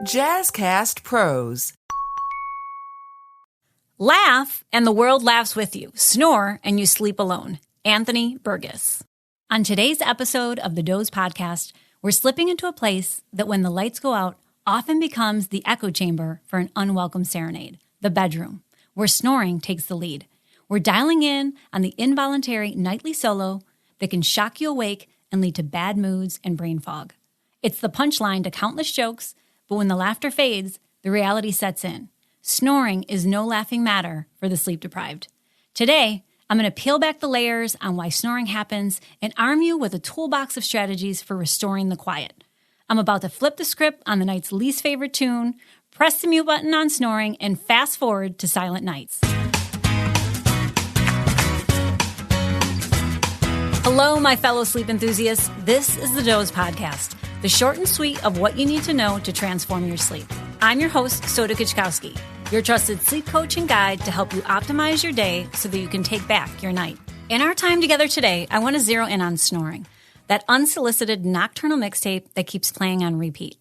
Jazzcast Pros. Laugh, and the world laughs with you. Snore, and you sleep alone. Anthony Burgess. On today's episode of the Doze Podcast, we're slipping into a place that when the lights go out, often becomes the echo chamber for an unwelcome serenade, the bedroom, where snoring takes the lead. We're dialing in on the involuntary nightly solo that can shock you awake and lead to bad moods and brain fog. It's the punchline to countless jokes, but when the laughter fades, the reality sets in. Snoring is no laughing matter for the sleep-deprived. Today, I'm going to peel back the layers on why snoring happens and arm you with a toolbox of strategies for restoring the quiet. I'm about to flip the script on the night's least favorite tune, press the mute button on snoring, and fast forward to silent nights. Hello, my fellow sleep enthusiasts. This is the Doze Podcast, the short and sweet of what you need to know to transform your sleep. I'm your host, Soda Kichkowski, your trusted sleep coach and guide to help you optimize your day so that you can take back your night. In our time together today, I want to zero in on snoring, that unsolicited nocturnal mixtape that keeps playing on repeat.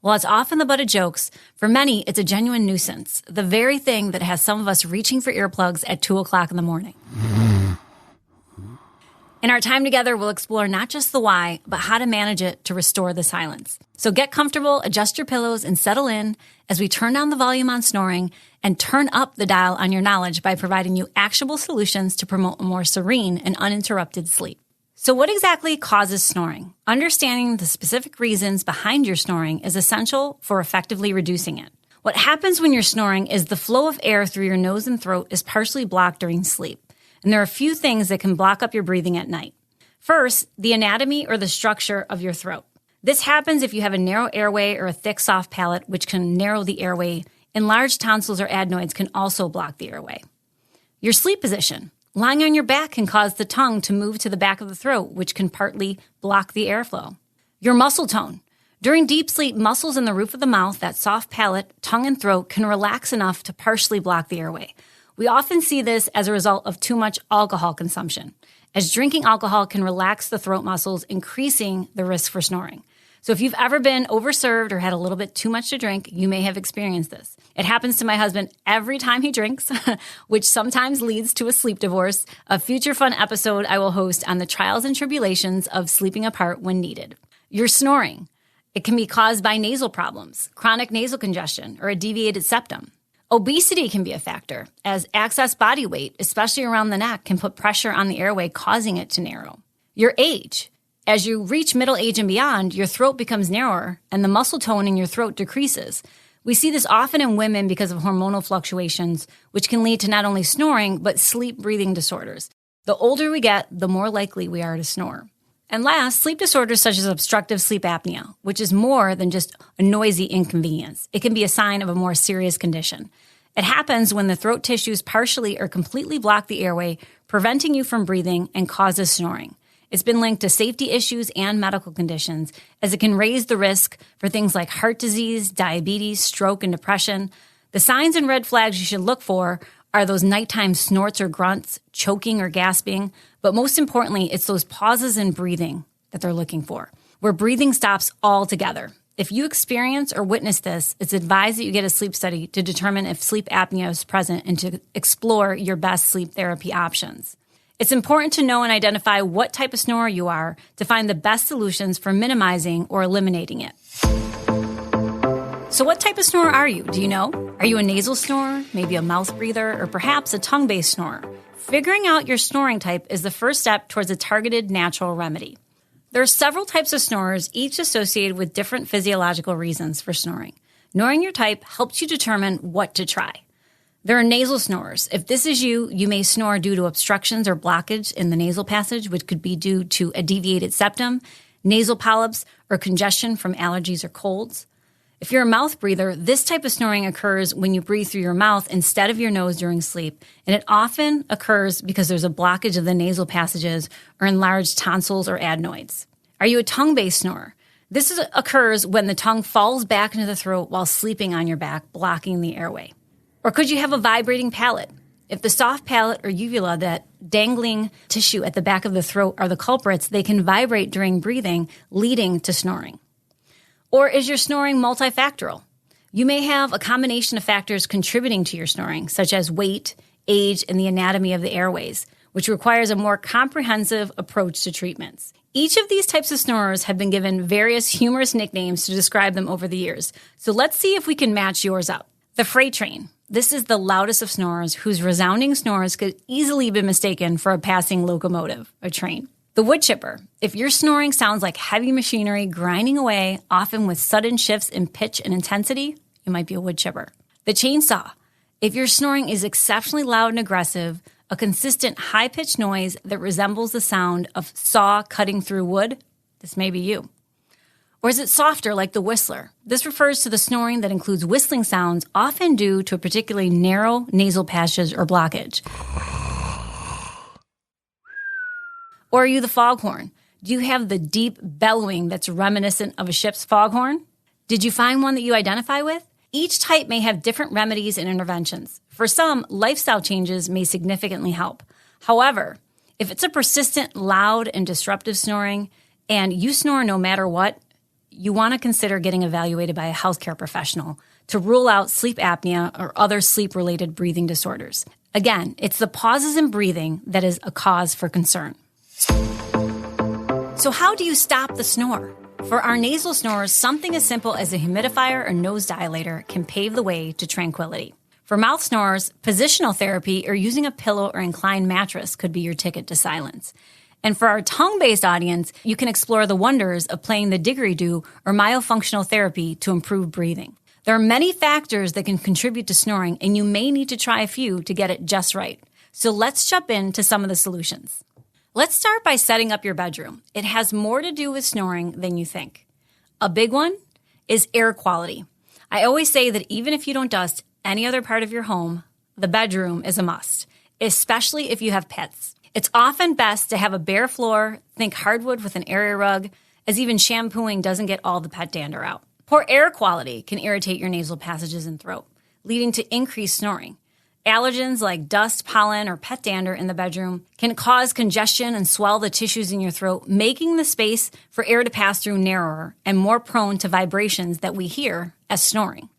While it's often the butt of jokes, for many, it's a genuine nuisance, the very thing that has some of us reaching for earplugs at 2 o'clock in the morning. In our time together, we'll explore not just the why, but how to manage it to restore the silence. So get comfortable, adjust your pillows, and settle in as we turn down the volume on snoring and turn up the dial on your knowledge by providing you actionable solutions to promote a more serene and uninterrupted sleep. So what exactly causes snoring? Understanding the specific reasons behind your snoring is essential for effectively reducing it. What happens when you're snoring is the flow of air through your nose and throat is partially blocked during sleep. And there are a few things that can block up your breathing at night. First, the anatomy or the structure of your throat. This happens if you have a narrow airway or a thick, soft palate, which can narrow the airway. Enlarged tonsils or adenoids can also block the airway. Your sleep position. Lying on your back can cause the tongue to move to the back of the throat, which can partly block the airflow. Your muscle tone. During deep sleep, muscles in the roof of the mouth, that soft palate, tongue, and throat can relax enough to partially block the airway. We often see this as a result of too much alcohol consumption, as drinking alcohol can relax the throat muscles, increasing the risk for snoring. So if you've ever been overserved or had a little bit too much to drink, you may have experienced this. It happens to my husband every time he drinks, which sometimes leads to a sleep divorce, a future fun episode I will host on the trials and tribulations of sleeping apart when needed. Your snoring. It can be caused by nasal problems, chronic nasal congestion, or a deviated septum. Obesity can be a factor, as excess body weight, especially around the neck, can put pressure on the airway, causing it to narrow. Your age. As you reach middle age and beyond, your throat becomes narrower and the muscle tone in your throat decreases. We see this often in women because of hormonal fluctuations, which can lead to not only snoring, but sleep breathing disorders. The older we get, the more likely we are to snore. And last, sleep disorders such as obstructive sleep apnea, which is more than just a noisy inconvenience. It can be a sign of a more serious condition. It happens when the throat tissues partially or completely block the airway, preventing you from breathing and causes snoring. It's been linked to safety issues and medical conditions, as it can raise the risk for things like heart disease, diabetes, stroke, and depression. The signs and red flags you should look for are those nighttime snorts or grunts, choking or gasping, but most importantly, it's those pauses in breathing that they're looking for, where breathing stops altogether. If you experience or witness this, it's advised that you get a sleep study to determine if sleep apnea is present and to explore your best sleep therapy options. It's important to know and identify what type of snorer you are to find the best solutions for minimizing or eliminating it. So what type of snorer are you? Do you know? Are you a nasal snorer, maybe a mouth breather, or perhaps a tongue-based snorer? Figuring out your snoring type is the first step towards a targeted natural remedy. There are several types of snorers, each associated with different physiological reasons for snoring. Knowing your type helps you determine what to try. There are nasal snorers. If this is you, you may snore due to obstructions or blockage in the nasal passage, which could be due to a deviated septum, nasal polyps, or congestion from allergies or colds. If you're a mouth breather, this type of snoring occurs when you breathe through your mouth instead of your nose during sleep, and it often occurs because there's a blockage of the nasal passages or enlarged tonsils or adenoids. Are you a tongue-based snorer? This occurs when the tongue falls back into the throat while sleeping on your back, blocking the airway. Or could you have a vibrating palate? If the soft palate or uvula, that dangling tissue at the back of the throat, are the culprits, they can vibrate during breathing, leading to snoring. Or is your snoring multifactorial? You may have a combination of factors contributing to your snoring, such as weight, age, and the anatomy of the airways, which requires a more comprehensive approach to treatments. Each of these types of snorers have been given various humorous nicknames to describe them over the years. So let's see if we can match yours up. The freight train. This is the loudest of snorers, whose resounding snores could easily be mistaken for a passing locomotive, a train. The wood chipper. If your snoring sounds like heavy machinery grinding away, often with sudden shifts in pitch and intensity, you might be a wood chipper. The chainsaw. If your snoring is exceptionally loud and aggressive, a consistent high-pitched noise that resembles the sound of saw cutting through wood, this may be you. Or is it softer like the whistler? This refers to the snoring that includes whistling sounds, often due to a particularly narrow nasal passage or blockage. Or are you the foghorn? Do you have the deep bellowing that's reminiscent of a ship's foghorn? Did you find one that you identify with? Each type may have different remedies and interventions. For some, lifestyle changes may significantly help. However, if it's a persistent, loud, and disruptive snoring, and you snore no matter what, you want to consider getting evaluated by a healthcare professional to rule out sleep apnea or other sleep-related breathing disorders. Again, it's the pauses in breathing that is a cause for concern. So how do you stop the snore? For our nasal snorers, something as simple as a humidifier or nose dilator can pave the way to tranquility. For mouth snorers, positional therapy or using a pillow or inclined mattress could be your ticket to silence. And for our tongue-based audience, you can explore the wonders of playing the Didgeridoo or myofunctional therapy to improve breathing. There are many factors that can contribute to snoring, and you may need to try a few to get it just right. So let's jump into some of the solutions. Let's start by setting up your bedroom. It has more to do with snoring than you think. A big one is air quality. I always say that even if you don't dust any other part of your home, the bedroom is a must, especially if you have pets. It's often best to have a bare floor, think hardwood with an area rug, as even shampooing doesn't get all the pet dander out. Poor air quality can irritate your nasal passages and throat, leading to increased snoring. Allergens like dust, pollen, or pet dander in the bedroom can cause congestion and swell the tissues in your throat, making the space for air to pass through narrower and more prone to vibrations that we hear as snoring.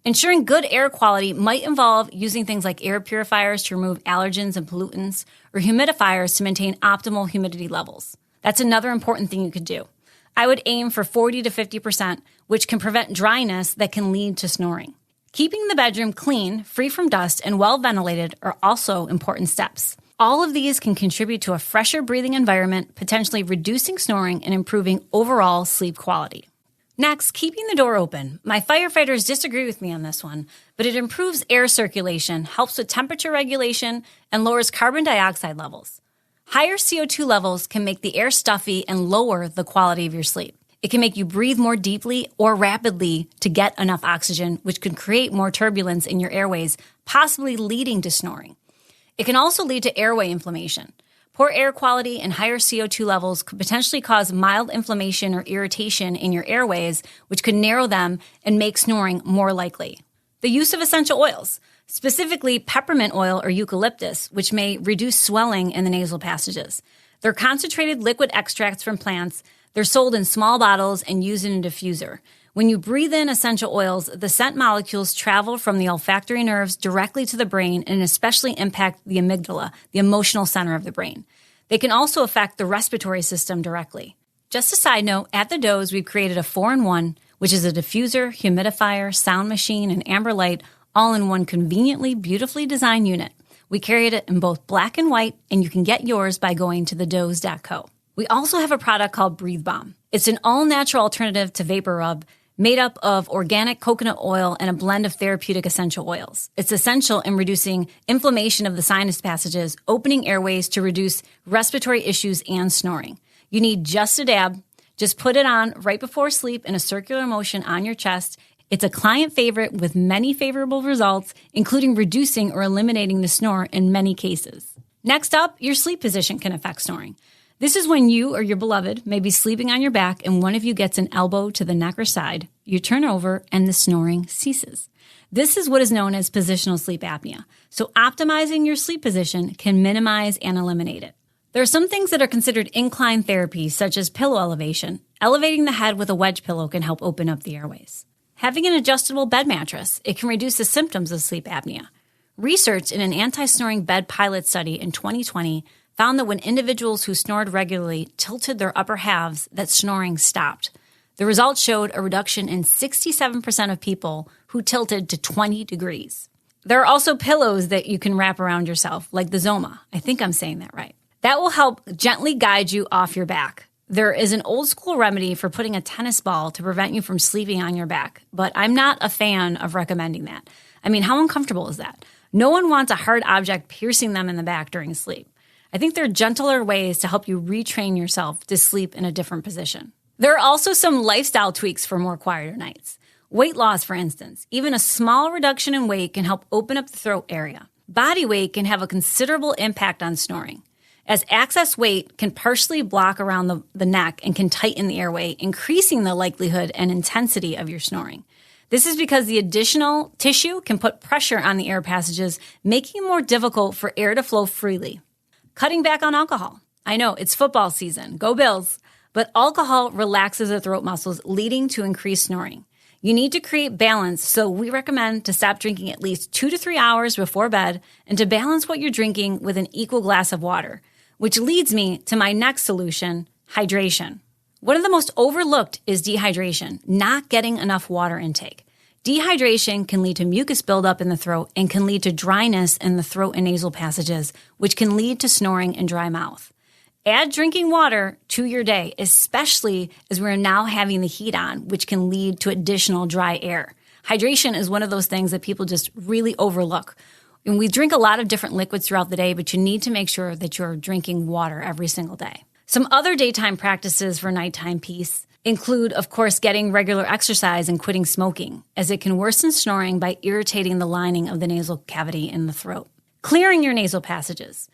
Ensuring good air quality might involve using things like air purifiers to remove allergens and pollutants, or humidifiers to maintain optimal humidity levels. That's another important thing you could do. I would aim for 40 to 50%, which can prevent dryness that can lead to snoring. Keeping the bedroom clean, free from dust, and well ventilated are also important steps. All of these can contribute to a fresher breathing environment, potentially reducing snoring and improving overall sleep quality. Next, keeping the door open. My firefighters disagree with me on this one, but it improves air circulation, helps with temperature regulation, and lowers carbon dioxide levels. Higher CO2 levels can make the air stuffy and lower the quality of your sleep. It can make you breathe more deeply or rapidly to get enough oxygen, which could create more turbulence in your airways, possibly leading to snoring. It can also lead to airway inflammation. Poor air quality and higher CO2 levels could potentially cause mild inflammation or irritation in your airways, which could narrow them and make snoring more likely. The use of essential oils, specifically peppermint oil or eucalyptus, which may reduce swelling in the nasal passages. They're concentrated liquid extracts from plants. They're sold in small bottles and used in a diffuser. When you breathe in essential oils, the scent molecules travel from the olfactory nerves directly to the brain and especially impact the amygdala, the emotional center of the brain. They can also affect the respiratory system directly. Just a side note, at the Doze, we've created a 4-in-1, which is a diffuser, humidifier, sound machine, and amber light, all in one conveniently, beautifully designed unit. We carried it in both black and white, and you can get yours by going to thedoze.co. We also have a product called Breathe Balm. It's an all-natural alternative to vapor rub, made up of organic coconut oil and a blend of therapeutic essential oils. It's essential in reducing inflammation of the sinus passages, opening airways to reduce respiratory issues and snoring. You need just a dab. Just put it on right before sleep in a circular motion on your chest. It's a client favorite with many favorable results, including reducing or eliminating the snore in many cases. Next up, your sleep position can affect snoring. This is when you or your beloved may be sleeping on your back and one of you gets an elbow to the neck or side. You turn over and the snoring ceases. This is what is known as positional sleep apnea. So optimizing your sleep position can minimize and eliminate it. There are some things that are considered incline therapy, such as pillow elevation. Elevating the head with a wedge pillow can help open up the airways. Having an adjustable bed mattress, it can reduce the symptoms of sleep apnea. Research in an anti-snoring bed pilot study in 2020 found that when individuals who snored regularly tilted their upper halves, that snoring stopped. The results showed a reduction in 67% of people who tilted to 20 degrees. There are also pillows that you can wrap around yourself, like the Zoma. I think I'm saying that right. That will help gently guide you off your back. There is an old school remedy for putting a tennis ball to prevent you from sleeping on your back, but I'm not a fan of recommending that. I mean, how uncomfortable is that? No one wants a hard object piercing them in the back during sleep. I think there are gentler ways to help you retrain yourself to sleep in a different position. There are also some lifestyle tweaks for more quieter nights. Weight loss, for instance. Even a small reduction in weight can help open up the throat area. Body weight can have a considerable impact on snoring, as excess weight can partially block around the neck and can tighten the airway, increasing the likelihood and intensity of your snoring. This is because the additional tissue can put pressure on the air passages, making it more difficult for air to flow freely. Cutting back on alcohol. I know, it's football season. Go Bills. But alcohol relaxes the throat muscles, leading to increased snoring. You need to create balance, so we recommend to stop drinking at least 2 to 3 hours before bed and to balance what you're drinking with an equal glass of water, which leads me to my next solution, hydration. One of the most overlooked is dehydration, not getting enough water intake. Dehydration can lead to mucus buildup in the throat and can lead to dryness in the throat and nasal passages, which can lead to snoring and dry mouth. Add drinking water to your day, especially as we're now having the heat on, which can lead to additional dry air. Hydration is one of those things that people just really overlook. And we drink a lot of different liquids throughout the day, but you need to make sure that you're drinking water every single day. Some other daytime practices for nighttime peace include, of course, getting regular exercise and quitting smoking, as it can worsen snoring by irritating the lining of the nasal cavity in the throat. Clearing your nasal passages.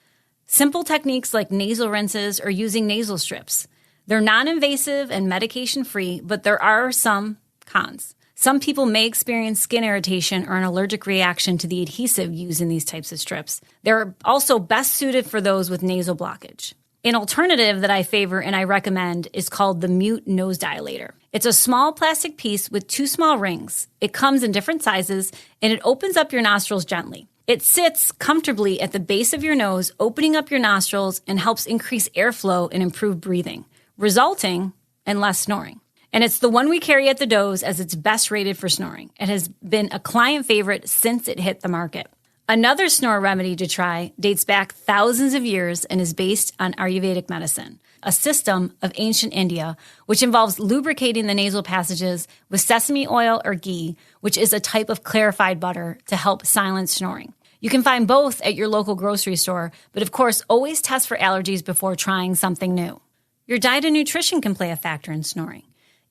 Simple techniques like nasal rinses or using nasal strips. They're non-invasive and medication-free, but there are some cons. Some people may experience skin irritation or an allergic reaction to the adhesive used in these types of strips. They're also best suited for those with nasal blockage. An alternative that I favor and I recommend is called the mute nose dilator. It's a small plastic piece with 2 small rings. It comes in different sizes and it opens up your nostrils gently. It sits comfortably at the base of your nose, opening up your nostrils and helps increase airflow and improve breathing, resulting in less snoring. And it's the one we carry at the Doze as it's best rated for snoring. It has been a client favorite since it hit the market. Another snore remedy to try dates back thousands of years and is based on Ayurvedic medicine, a system of ancient India, which involves lubricating the nasal passages with sesame oil or ghee, which is a type of clarified butter to help silence snoring. You can find both at your local grocery store, but of course, always test for allergies before trying something new. Your diet and nutrition can play a factor in snoring.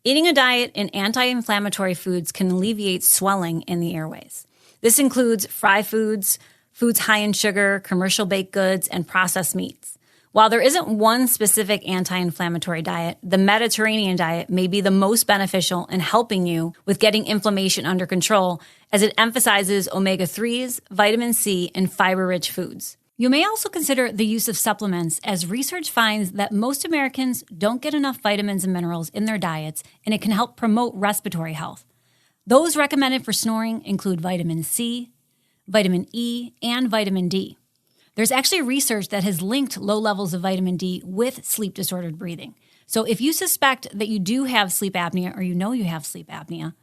Eating a diet in anti-inflammatory foods can alleviate swelling in the airways. This includes fried foods, foods high in sugar, commercial baked goods, and processed meats. While there isn't one specific anti-inflammatory diet, the Mediterranean diet may be the most beneficial in helping you with getting inflammation under control, as it emphasizes omega-3s, vitamin C, and fiber-rich foods. You may also consider the use of supplements, as research finds that most Americans don't get enough vitamins and minerals in their diets, and it can help promote respiratory health. Those recommended for snoring include vitamin C, vitamin E, and vitamin D. There's actually research that has linked low levels of vitamin D with sleep-disordered breathing. So if you suspect that you do have sleep apnea or you know you have sleep apnea,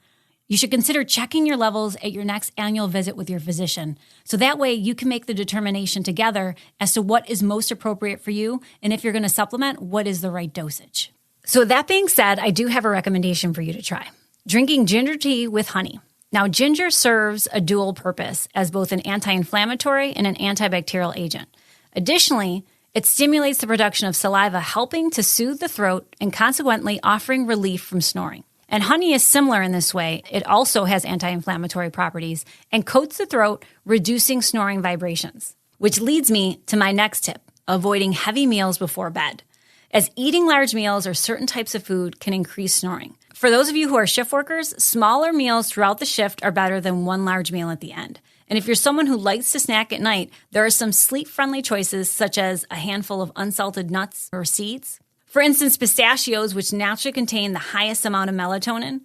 you should consider checking your levels at your next annual visit with your physician. So that way you can make the determination together as to what is most appropriate for you, and if you're going to supplement, what is the right dosage. So that being said, I do have a recommendation for you to try. Drinking ginger tea with honey. Now, ginger serves a dual purpose as both an anti-inflammatory and an antibacterial agent. Additionally, it stimulates the production of saliva, helping to soothe the throat and consequently offering relief from snoring. And honey is similar in this way. It also has anti-inflammatory properties and coats the throat, reducing snoring vibrations. Which leads me to my next tip, avoiding heavy meals before bed, as eating large meals or certain types of food can increase snoring. For those of you who are shift workers, smaller meals throughout the shift are better than one large meal at the end. And if you're someone who likes to snack at night, there are some sleep-friendly choices such as a handful of unsalted nuts or seeds. For instance, pistachios, which naturally contain the highest amount of melatonin,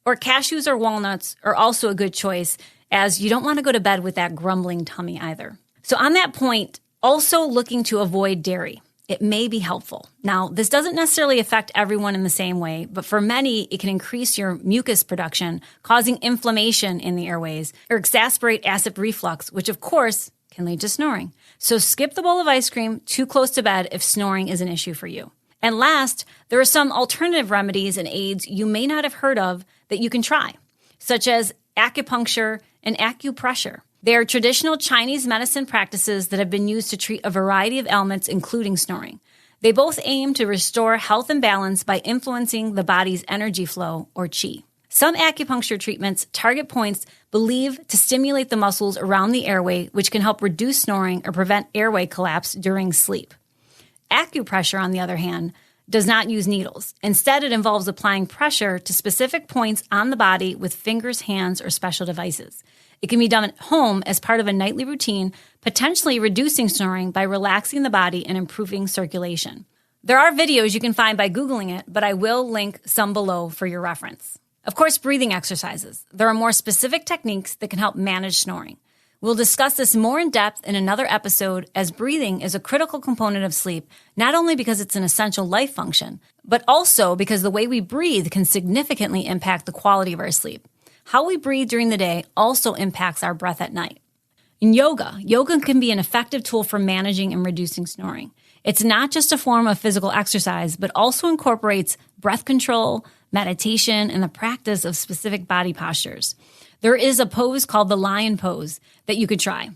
Or cashews or walnuts are also a good choice, as you don't want to go to bed with that grumbling tummy either. So on that point, also looking to avoid dairy. It may be helpful. Now, this doesn't necessarily affect everyone in the same way, but for many, it can increase your mucus production, causing inflammation in the airways, or exacerbate acid reflux, which of course can lead to snoring. So skip the bowl of ice cream too close to bed if snoring is an issue for you. And last, there are some alternative remedies and aids you may not have heard of that you can try, such as acupuncture and acupressure. They are traditional Chinese medicine practices that have been used to treat a variety of ailments, including snoring. They both aim to restore health and balance by influencing the body's energy flow, or qi. Some acupuncture treatments target points believed to stimulate the muscles around the airway, which can help reduce snoring or prevent airway collapse during sleep. Acupressure, on the other hand, does not use needles. Instead, it involves applying pressure to specific points on the body with fingers, hands, or special devices. It can be done at home as part of a nightly routine, potentially reducing snoring by relaxing the body and improving circulation. There are videos you can find by Googling it, but I will link some below for your reference. Of course, breathing exercises. There are more specific techniques that can help manage snoring. We'll discuss this more in depth in another episode, as breathing is a critical component of sleep, not only because it's an essential life function, but also because the way we breathe can significantly impact the quality of our sleep. How we breathe during the day also impacts our breath at night. In yoga can be an effective tool for managing and reducing snoring. It's not just a form of physical exercise, but also incorporates breath control, meditation, and the practice of specific body postures. There is a pose called the lion pose that you could try.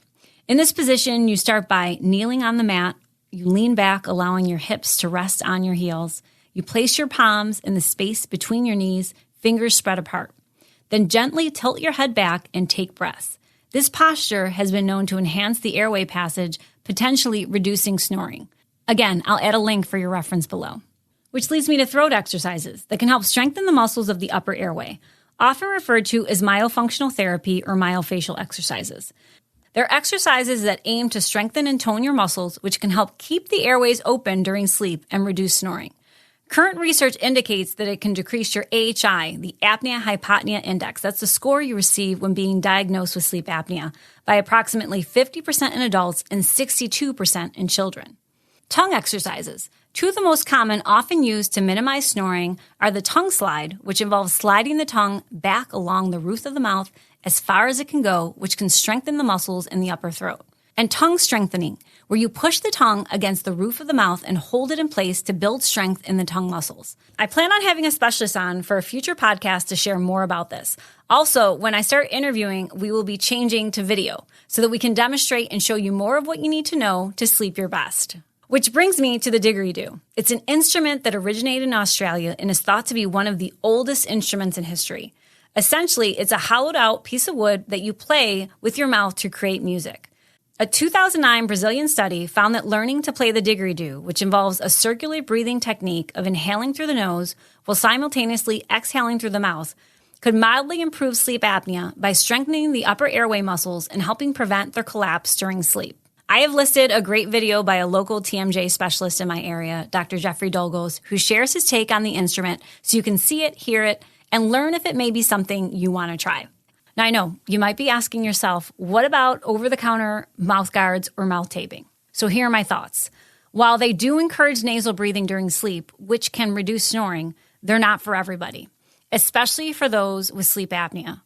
In this position, you start by kneeling on the mat. You lean back, allowing your hips to rest on your heels. You place your palms in the space between your knees, fingers spread apart. Then gently tilt your head back and take breaths. This posture has been known to enhance the airway passage, potentially reducing snoring. Again, I'll add a link for your reference below. Which leads me to throat exercises that can help strengthen the muscles of the upper airway, often referred to as myofunctional therapy or myofacial exercises. They're exercises that aim to strengthen and tone your muscles, which can help keep the airways open during sleep and reduce snoring. Current research indicates that it can decrease your AHI, the apnea-hypopnea index. That's the score you receive when being diagnosed with sleep apnea, by approximately 50% in adults and 62% in children. Tongue exercises. Two of the most common, often used to minimize snoring, are the tongue slide, which involves sliding the tongue back along the roof of the mouth as far as it can go, which can strengthen the muscles in the upper throat. And tongue strengthening, where you push the tongue against the roof of the mouth and hold it in place to build strength in the tongue muscles. I plan on having a specialist on for a future podcast to share more about this. Also, when I start interviewing, we will be changing to video so that we can demonstrate and show you more of what you need to know to sleep your best. Which brings me to the Didgeridoo. It's an instrument that originated in Australia and is thought to be one of the oldest instruments in history. Essentially, it's a hollowed-out piece of wood that you play with your mouth to create music. A 2009 Brazilian study found that learning to play the Didgeridoo, which involves a circular breathing technique of inhaling through the nose while simultaneously exhaling through the mouth, could mildly improve sleep apnea by strengthening the upper airway muscles and helping prevent their collapse during sleep. I have listed a great video by a local TMJ specialist in my area, Dr. Jeffrey Dolgos, who shares his take on the instrument so you can see it, hear it, and learn if it may be something you want to try. Now, I know you might be asking yourself, what about over-the-counter mouth guards or mouth taping? So here are my thoughts. While they do encourage nasal breathing during sleep, which can reduce snoring, they're not for everybody, especially for those with sleep apnea.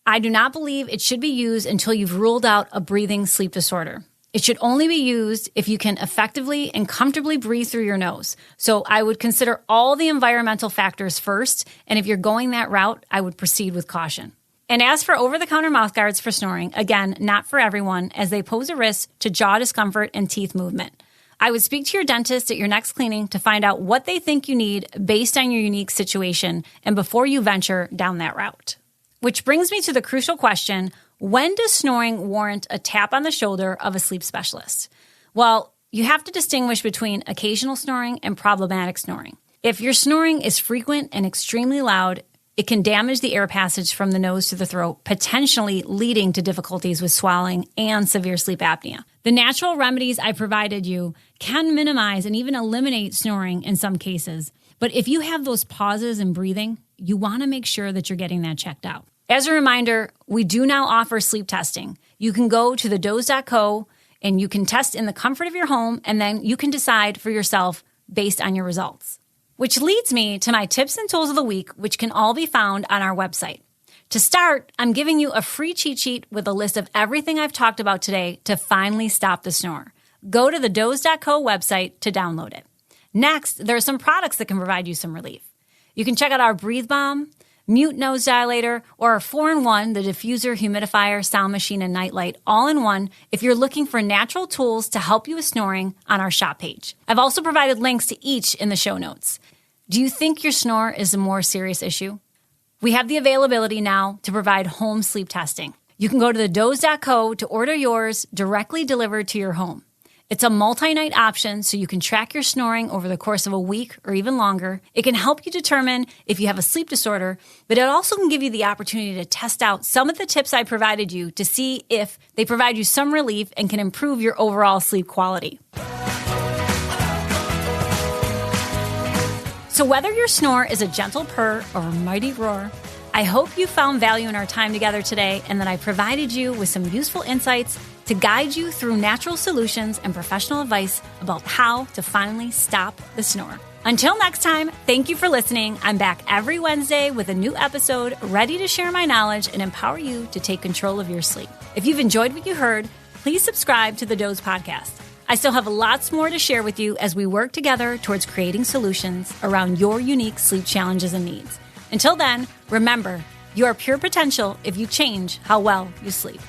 I do not believe it should be used until you've ruled out a breathing sleep disorder. It should only be used if you can effectively and comfortably breathe through your nose. So I would consider all the environmental factors first, and if you're going that route, I would proceed with caution. And as for over-the-counter mouth guards for snoring, again, not for everyone, as they pose a risk to jaw discomfort and teeth movement. I would speak to your dentist at your next cleaning to find out what they think you need based on your unique situation and before you venture down that route. Which brings me to the crucial question, when does snoring warrant a tap on the shoulder of a sleep specialist? Well, you have to distinguish between occasional snoring and problematic snoring. If your snoring is frequent and extremely loud, it can damage the air passage from the nose to the throat, potentially leading to difficulties with swallowing and severe sleep apnea. The natural remedies I provided you can minimize and even eliminate snoring in some cases, But if you have those pauses in breathing, you want to make sure that you're getting that checked out. As a reminder, we do now offer sleep testing. You can go to the doze.co and you can test in the comfort of your home, and then you can decide for yourself based on your results. Which leads me to my tips and tools of the week, which can all be found on our website. To start, I'm giving you a free cheat sheet with a list of everything I've talked about today to finally stop the snore. Go to the doze.co website to download it. Next, there are some products that can provide you some relief. You can check out our Breathe Balm, Mute Nose Dilator, or our 4-in-1, the diffuser, humidifier, sound machine, and nightlight, all in one if you're looking for natural tools to help you with snoring on our shop page. I've also provided links to each in the show notes. Do you think your snore is a more serious issue? We have the availability now to provide home sleep testing. You can go to the doze.co to order yours directly delivered to your home. It's a multi-night option, so you can track your snoring over the course of a week or even longer. It can help you determine if you have a sleep disorder, but it also can give you the opportunity to test out some of the tips I provided you to see if they provide you some relief and can improve your overall sleep quality. So whether your snore is a gentle purr or a mighty roar, I hope you found value in our time together today and that I provided you with some useful insights to guide you through natural solutions and professional advice about how to finally stop the snore. Until next time, thank you for listening. I'm back every Wednesday with a new episode ready to share my knowledge and empower you to take control of your sleep. If you've enjoyed what you heard, please subscribe to the Doze Podcast. I still have lots more to share with you as we work together towards creating solutions around your unique sleep challenges and needs. Until then, remember, you are pure potential if you change how well you sleep.